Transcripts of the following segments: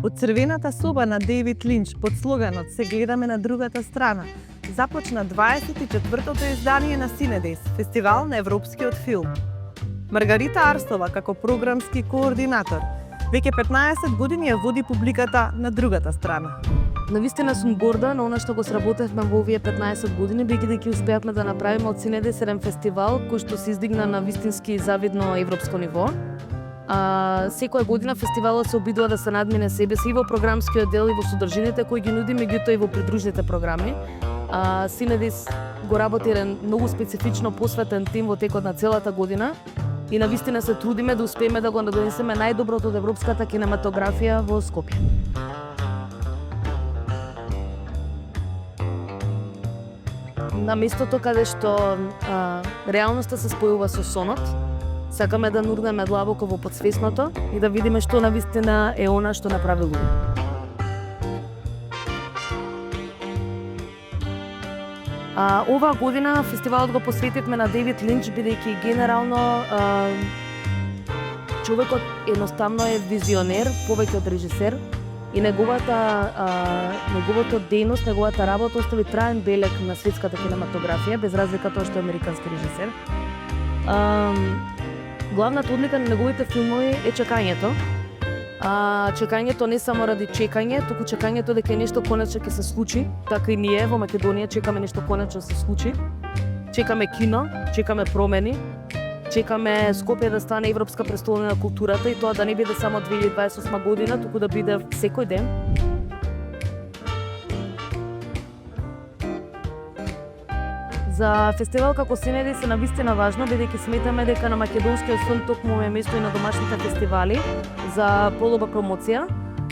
Од црвената соба на Дејвид Линч под слоганот "Се гледаме на другата страна" започна 24-тото издание на Синедес, фестивал на европскиот филм. Маргарита Арстова како програмски координатор веќе 15 години ја води публиката на другата страна. Навистина сум горда на она што го сработевме во овие 15 години, бидејќи успеавме да направиме од Синедес еден фестивал кој што се издигна на вистински завидно европско ниво. Секоја година фестивалот се обидува да се надмине себе си и во програмскиот дел и во содржините кои ги нуди, меѓутоа и во придружните програми. Синедес го работи еден многу специфично посветен тим во текот на целата година и навистина се трудиме да успееме да го донесеме најдоброто од европската кинематографија во Скопје. На местото каде што реалноста се спојува со сонот, сакаме да нурнеме длабоко во подсвесното и да видиме што навистина е она што направи луѓе. Оваа година фестивалот го посветивме на Дејвид Линч, бидејќи генерално човекот едноставно е визионер, повеќе од режисер, и неговото дејност, неговата работа остави траен белег на светската кинематографија, без разлика тоа што е американски режисер. Главната одлика на неговите филмови е чекањето. Чекањето не само ради чекање, туку чекањето дека нешто конечно ќе се случи. Така и ние во Македонија чекаме нешто конечно да се случи. Чекаме кино, чекаме промени, чекаме Скопје да стане европска престолна на културата и тоа да не биде само 2028 година, туку да биде секој ден. За фестивал како Синедес е навистина важно, бидејќи сметаме дека на македонскиот филм токму е место и на домашните фестивали за подобра промоција.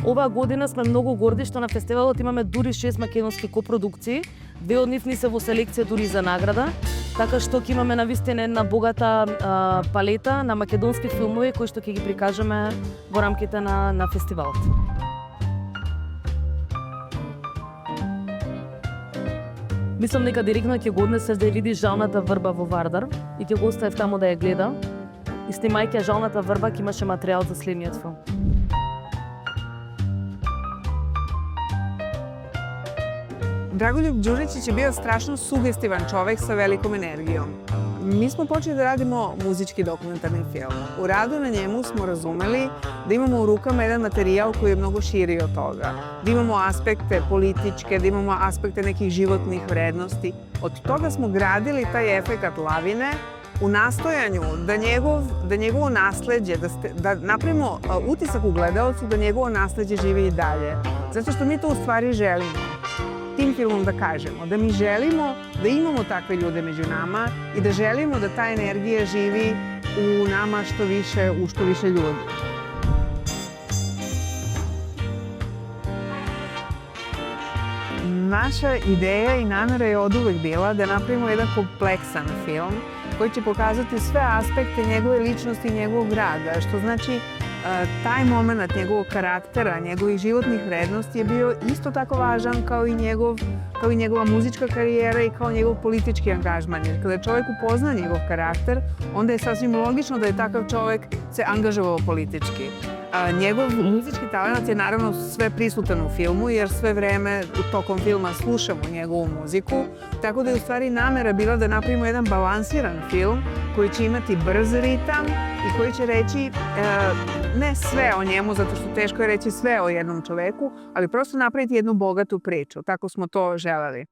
Оваа година сме многу горди што на фестивалот имаме дури 6 македонски копродукции, две од нив ни се во селекција дури за награда, така што ќе имаме навистина една богата палета на македонски филмови кои што ќе ги прикажеме во рамките на фестивалот. Мислам дека директно ќе го однесеш да ја видиш Жалната врба во Вардар и ќе го оставев таму да ја гледа. И снимајќи Жалната врба ќе имаше материјал за следниот филм. Драголюб Ѓуричиќ е био страшно сугестиван човек со великом енергијом. Mi smo počeli da radimo muzički dokumentarni film. U radu na njemu smo razumeli da imamo u rukama jedan materijal koji je mnogo širi od toga. Da imamo aspekte političke, da imamo aspekte nekih životnih vrednosti. Od toga smo gradili taj efekat lavine u nastojanju da njegovo nasleđe, da napravimo utisak u gledaocu da njegovo nasleđe živi i dalje. Zato što mi to u stvari želimo. Tim filmom da kažemo, da mi želimo da imamo takve ljude među nama i da želimo da ta energija živi u nama u što više ljudi. Naša ideja i namera je oduvek bila da napravimo jedan kompleksan film koji će pokazati sve aspekte njegove ličnosti i njegovog rada, što znači taj moment njegovog karaktera, njegovih životnih vrednosti je bio isto tako važan kao i njegova muzička karijera i kao njegov politički angažman. Jer kada čovjek upozna njegov karakter, onda je sasvim logično da je takav čovjek se angažovao politički. Njegov muzički talent je naravno sve prisutan u filmu, jer sve vreme tokom filma slušamo njegovu muziku, tako da je u stvari namera bila da napravimo jedan balansiran film koji će imati brz ritam i koji će reći ne sve o njemu, zato što teško je reći sve o jednom čoveku, ali prosto napraviti jednu bogatu priču. Tako smo to želeli.